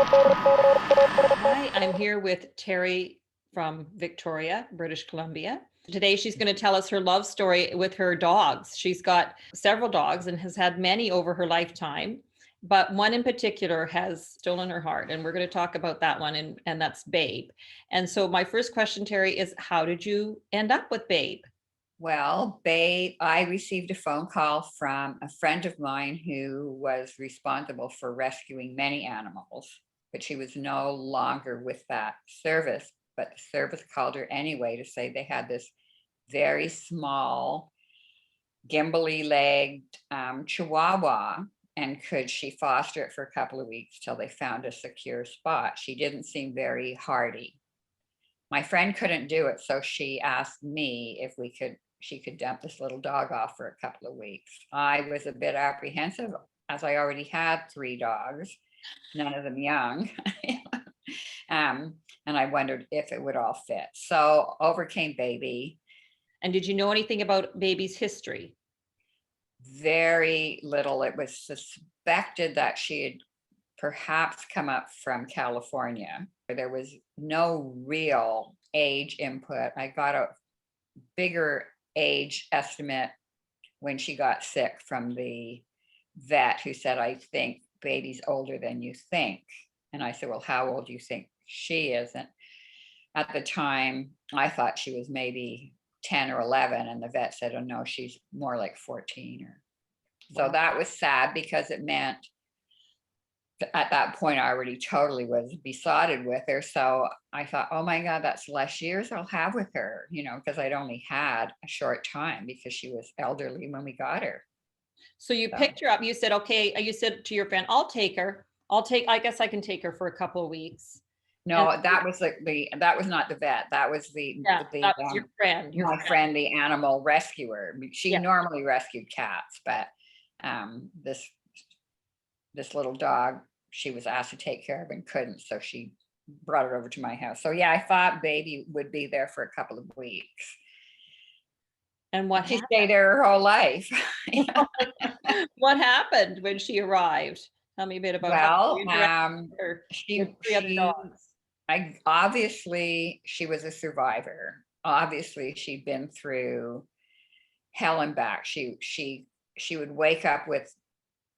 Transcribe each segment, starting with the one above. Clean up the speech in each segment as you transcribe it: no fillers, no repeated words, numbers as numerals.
Hi, I'm here with Terry from Victoria, British Columbia. Today, she's going to tell us her love story with her dogs. She's got several dogs and has had many over her lifetime, but one in particular has stolen her heart. And we're going to talk about that one, and that's Babe. And so, my first question, Terry, is how did you end up with Babe? Well, Babe, I received a phone call from a friend of mine who was responsible for rescuing many animals, but she was no longer with that service. But the service called her anyway to say they had this very small, gimbally legged chihuahua, and could she foster it for a couple of weeks till they found a secure spot. She didn't seem very hardy. My friend couldn't do it, so she asked me if she could dump this little dog off for a couple of weeks. I was a bit apprehensive as I already had three dogs, none of them young. And I wondered if it would all fit. So over came Baby. And did you know anything about Baby's history? Very little. It was suspected that she had perhaps come up from California. There was no real age input. I got a bigger age estimate when she got sick from the vet, who said, I think Baby's older than you think. And I said, well, how old do you think she is? And at the time, I thought she was maybe 10 or 11. And the vet said, oh, no, she's more like 14. So Wow. that was sad because it meant at that point I already totally was besotted with her. So I thought, oh my God, that's less years I'll have with her, because I'd only had a short time because she was elderly when we got her. So you So picked her up. You said, okay, you said to your friend, I'll take her. I guess I can take her for a couple of weeks. And no, that was that was not the vet. That was yeah, that was your friend, my friend, the animal rescuer. She yeah. normally rescued cats, but this little dog she was asked to take care of and couldn't, so she brought it over to my house. So yeah, I thought Baby would be there for a couple of weeks. And what She happened? stayed there her whole life. What happened when she arrived? Tell me a bit about how Well, you interacted with her, with three other she dogs. I obviously she was a survivor. Obviously, she'd been through hell and back. She would wake up with,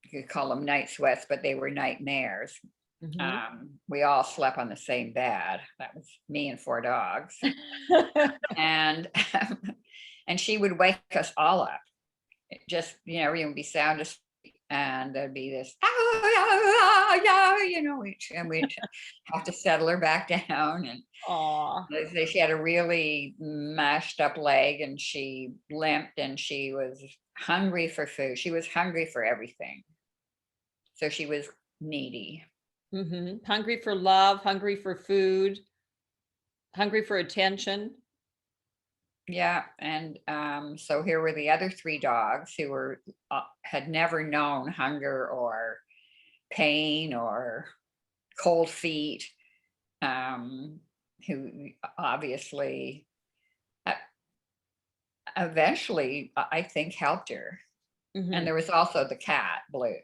you could call them night sweats, but they were nightmares. Mhm. We all slept on the same bed. That was me and four dogs, and and she would wake us all up. Just everyone would be sound asleep, and there'd be this, and we'd have to settle her back down. And Aw. they say she had a really mashed up leg, and she limped, and she was hungry for food. She was hungry for everything. So she was needy. Mhm. Hungry for love, hungry for food, hungry for attention. Yeah, and so here were the other three dogs who had never known hunger or pain or cold feet, um, who obviously uh, eventually I think helped her. And Mhm. there was also the cat, Blue.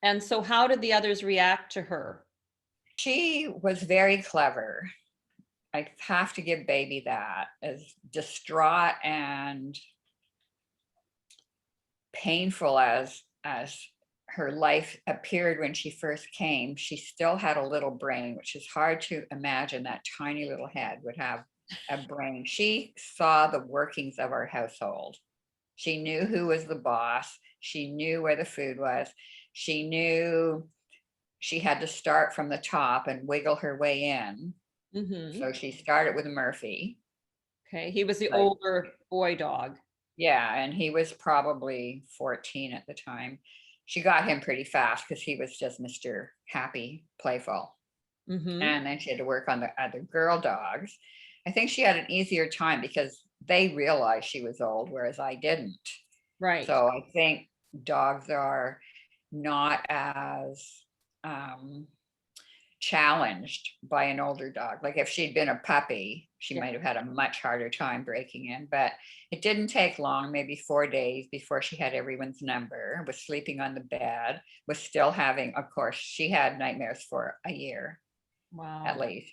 And so how did the others react to her? She was very clever. I have to give Baby that. As distraught and painful as her life appeared when she first came, she still had a little brain, which is hard to imagine that tiny little head would have a brain. She saw the workings of our household. She knew who was the boss. She knew where the food was. She knew she had to start from the top and wiggle her way in. Mhm. So she started with Murphy. Okay, he was the Like, older boy dog. yeah, and he was probably 14 at the time. She got him pretty fast because he was just Mr. Happy, playful. Mhm. And then she had to work on the other girl dogs. I think she had an easier time because they realized she was old, whereas I didn't. Right. So I think dogs are not as um, challenged by an older dog. Like if she'd been a puppy, she Yeah. might have had a much harder time breaking in, but it didn't take long, maybe 4 days before she had everyone's number, was sleeping on the bed, was still having, of course, she had nightmares for a year at Wow. least.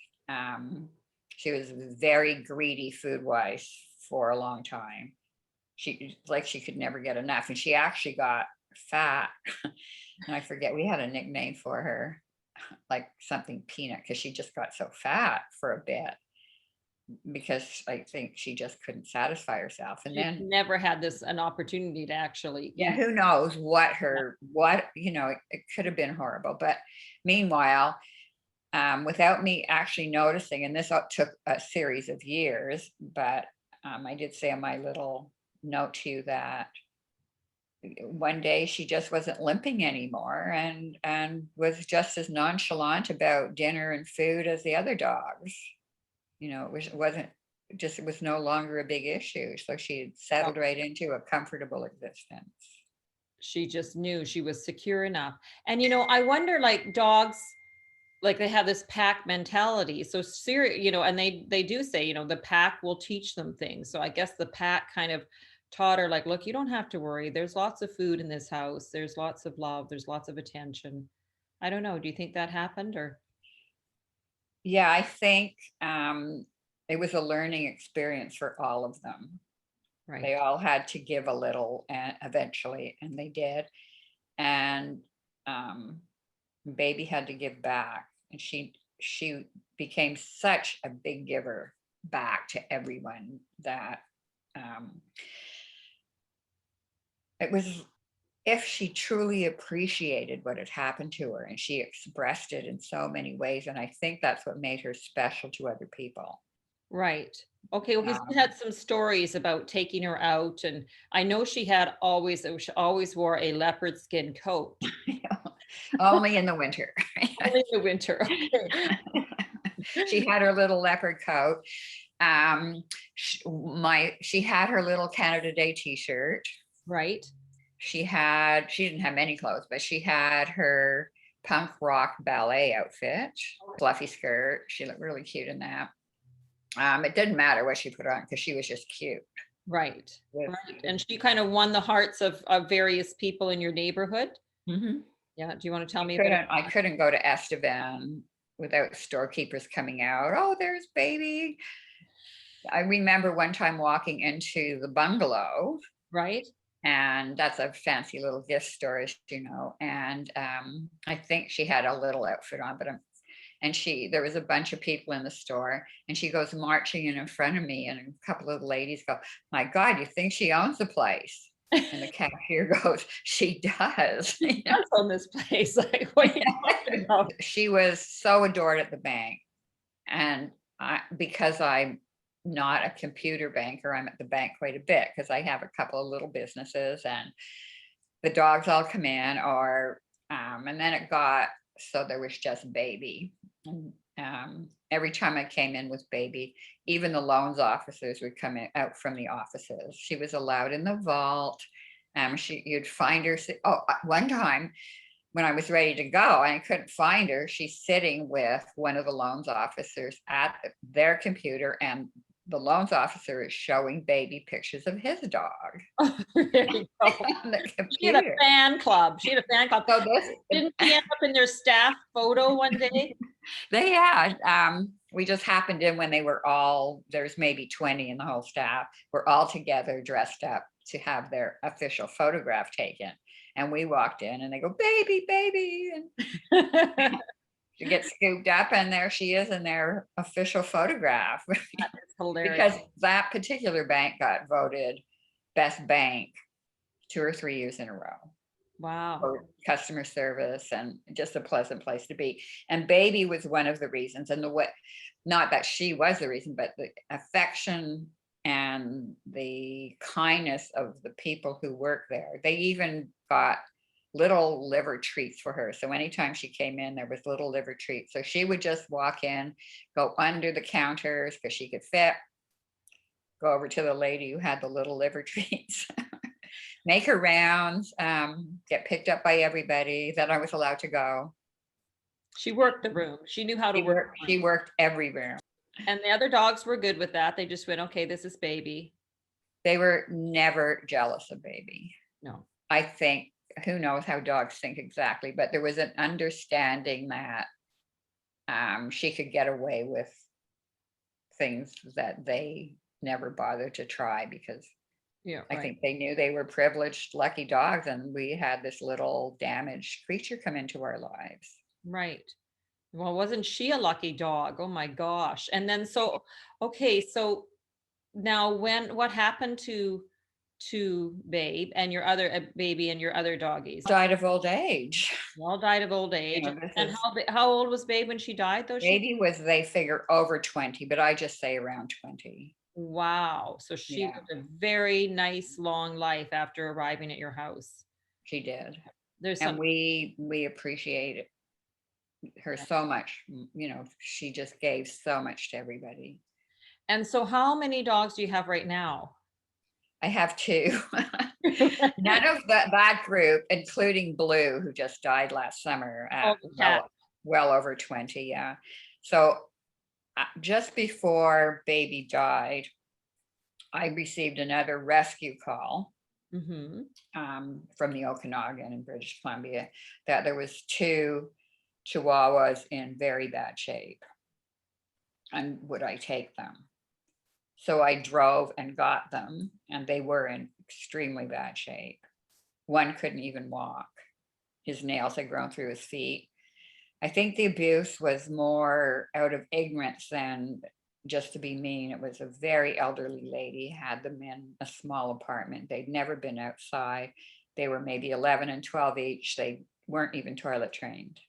She was very greedy food wise for a long time. She could never get enough, and she actually got fat. And I forget, we had a nickname for her, like something peanut, because she just got so fat for a bit, because I think she just couldn't satisfy herself. And She's then, never had an opportunity to actually yeah, eat. who knows what, it could have been horrible. But meanwhile, without me actually noticing, and this took a series of years, but I did say in my little note to you that one day she just wasn't limping anymore, and was just as nonchalant about dinner and food as the other dogs. It was no longer a big issue. So she had No, settled right into a comfortable existence. she just knew she was secure enough. And I wonder, like dogs, like they have this pack mentality. So serious, and they do say, the pack will teach them things. So I guess the pack kind of taught her, like, look, you don't have to worry. There's lots of food in this house. There's lots of love. There's lots of attention. I don't know. Do you think that happened or Yeah, I think it was a learning experience for all of them. They right? all had to give a little, and eventually, and they did. And um, baby had to give back, and she became such a big giver back to everyone that um, it was, if she truly appreciated what had happened to her, and she expressed it in so many ways, and I think that's what made her special to other people. Right. Okay. Well, because you um, had some stories about taking her out, and I know she always wore a leopard skin coat. only in the winter. Only in the winter. Okay. She had her little leopard coat. She had her little Canada Day t-shirt. Right. She didn't have many clothes, but she had her punk rock ballet outfit, fluffy skirt. She looked really cute in that. It didn't matter what she put on, because she was just cute. Right. With, Right. And she kind of won the hearts of various people in your neighborhood. Mhm. Yeah. Do you want to tell me about I couldn't go to Estevan without storekeepers coming out. Oh, there's baby. I remember one time walking into the bungalow, right? and that's a fancy little gift store, as and I think she had a little outfit on, but and there was a bunch of people in the store, and she goes marching in front of me, and a couple of the ladies go, "My God, you think she owns the place?" And the cashier goes, "She does." That's on this place. Like, what are you talking about? She was so adored at the bank. And because I'm not a computer banker, I'm at the bank quite a bit, because I have a couple of little businesses, and the dogs all come in, and then it got, so there was just baby. And every time I came in with baby, even the loans officers would come out from the offices. She was allowed in the vault. You'd find her. One time when I was ready to go and I couldn't find her, she's sitting with one of the loans officers at their computer, and the loans officer is showing baby pictures of his dog There you go. on the She had a computer. fan club. She had a fan club. So this, Didn't she end up in their staff photo one day? they had, we just happened in when they were all, there's maybe 20 in the whole staff, were all together dressed up to have their official photograph taken. And we walked in, and they go, "Baby, baby." And she gets scooped up, and there she is in their official photograph. It's hilarious. Because that particular bank got voted best bank 2 or 3 years in a row Wow. for customer service, and just a pleasant place to be. And baby was one of the reasons, and not that she was the reason, but the affection and the kindness of the people who work there. They even got little liver treats for her. So anytime she came in, there was little liver treats. So she would just walk in, go under the counters because she could fit, go over to the lady who had the little liver treats, make her rounds, get picked up by everybody. Then I was allowed to go. She worked the room. She knew how to work the She room. worked everywhere. And the other dogs were good with that. They just went, okay, this is baby. They were never jealous of baby. No. I think, who knows how dogs think exactly, but there was an understanding that she could get away with things that they never bothered to try because Yeah, I right. think they knew they were privileged, lucky dogs, and we had this little damaged creature come into our lives. Right. Well, wasn't she a lucky dog? Oh my gosh. And then okay, so now what happened to Babe and your other baby and your other doggies? Died of old age. They all died of old You age. know, this And is how old was Babe when she died though? Baby was, they figure, over 20, but I just say around 20. Wow. So she Yeah, lived a very nice long life after arriving at your house. she did. There's And some we appreciate her so much. You know, she just gave so much to everybody. And so how many dogs do you have right now? I have two. None of that group, including Blue, who just died last summer Oh, at the cat. well over 20. Yeah. So just before Baby died, I received another rescue call Mm-hmm. from the Okanagan in British Columbia that there was two Chihuahuas in very bad shape. And would I take them? So I drove and got them, and they were in extremely bad shape. One couldn't even walk. His nails had grown through his feet. I think the abuse was more out of ignorance than just to be mean. It was a very elderly lady, had them in a small apartment. They'd never been outside. They were maybe 11 and 12 each. They weren't even toilet trained.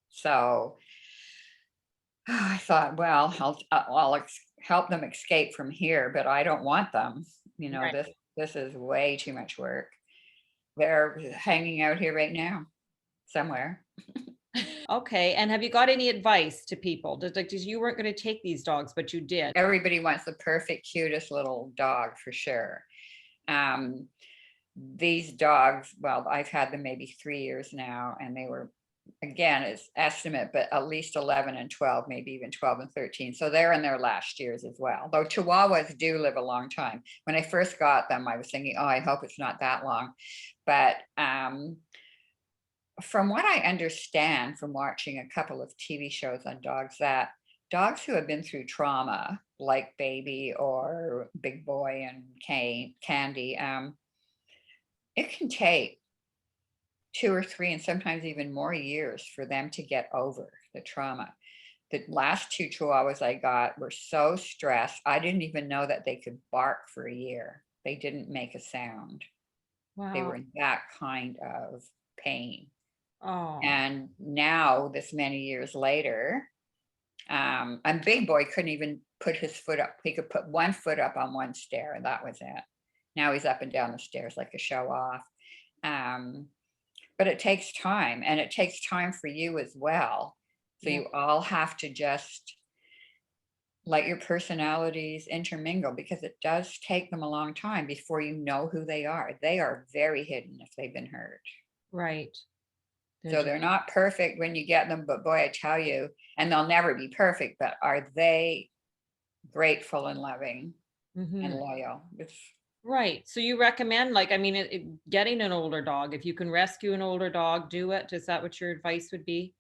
So I thought, well, I'll help them escape from here, but I don't want them. You know, Right. this is way too much work. They're hanging out here right now, somewhere. Okay. And have you got any advice to people? Like, you weren't going to take these dogs, but you did. Everybody wants the perfect, cutest little dog for sure. These dogs, well, I've had them maybe 3 years now, and they were, again, it's estimate, but at least 11 and 12, maybe even 12 and 13. So they're in their last years as well. Though Chihuahuas do live a long time. When I first got them, I was thinking, oh, I hope it's not that long. But from what I understand from watching a couple of TV shows on dogs, that dogs who have been through trauma, like Baby or Big Boy and Candy, it can take 2 or 3 and sometimes even more years for them to get over the trauma. The last two Chihuahuas I got were so stressed, I didn't even know that they could bark for a year. They didn't make a sound. They Wow. were in that kind of pain. Oh, And now, this many years later, and Big Boy couldn't even put his foot up. He could put one foot up on one stair, and that was it. Now he's up and down the stairs like a show off. But it takes time, and it takes time for you as well. So yeah. you all have to just let your personalities intermingle, because it does take them a long time before you know who they are. They are very hidden if they've been hurt. Right. They're So just, they're not perfect when you get them, but boy, I tell you, and they'll never be perfect, but are they grateful and loving and Mhm. loyal? It's, Right. So you recommend, like, I mean, getting an older dog. If you can rescue an older dog, do it. Is that what your advice would be?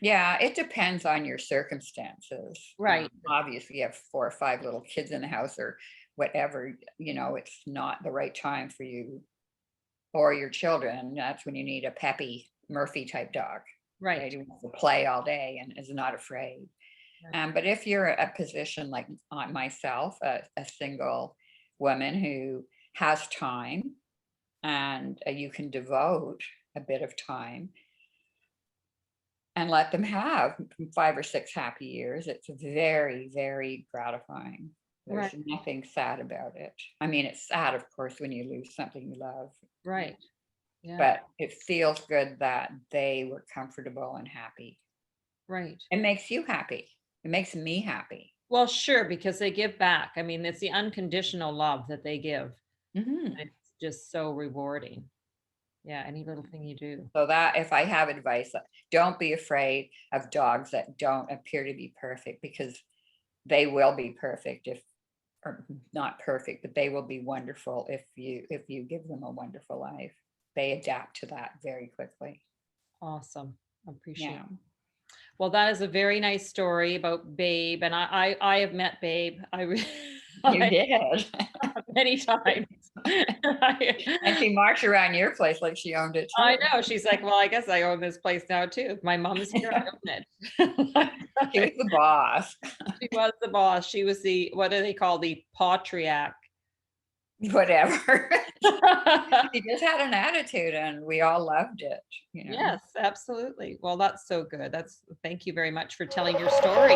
yeah, it depends on your circumstances. Right. Obviously, you have 4 or 5 little kids in the house or whatever, you know, it's not the right time for you or your children. That's when you need a peppy Murphy type dog, right? Right. Who wants to play all day and is not afraid. Right. But if you're a position like myself, a single woman who has time, and you can devote a bit of time and let them have 5 or 6 happy years, it's very, very gratifying. Right. There's nothing sad about it. I mean, it's sad, of course, when you lose something you love, Right. Yeah. but it feels good that they were comfortable and happy. Right. It makes you happy. It makes me happy. Well, sure, because they give back. I mean, it's the unconditional love that they give. Mhm. It's just so rewarding. Yeah, any little thing you do. So that if I have advice, don't be afraid of dogs that don't appear to be perfect, because they will be perfect if, or not perfect, but they will be wonderful if you give them a wonderful life. They adapt to that very quickly. Awesome. Appreciate Yeah, it. Well, that is a very nice story about Babe, and I have met Babe. you I did. many times. And she marched around your place like she owned it I too. know. She's like, "Well, I guess I own this place now too. If my mom's here, I own She was it." the boss. She was the boss. She was the, what do they call, the patriarch. Whatever. She just had an attitude and we all loved it, you know. Yes, absolutely. Well, that's so good. Thank you very much for telling your story.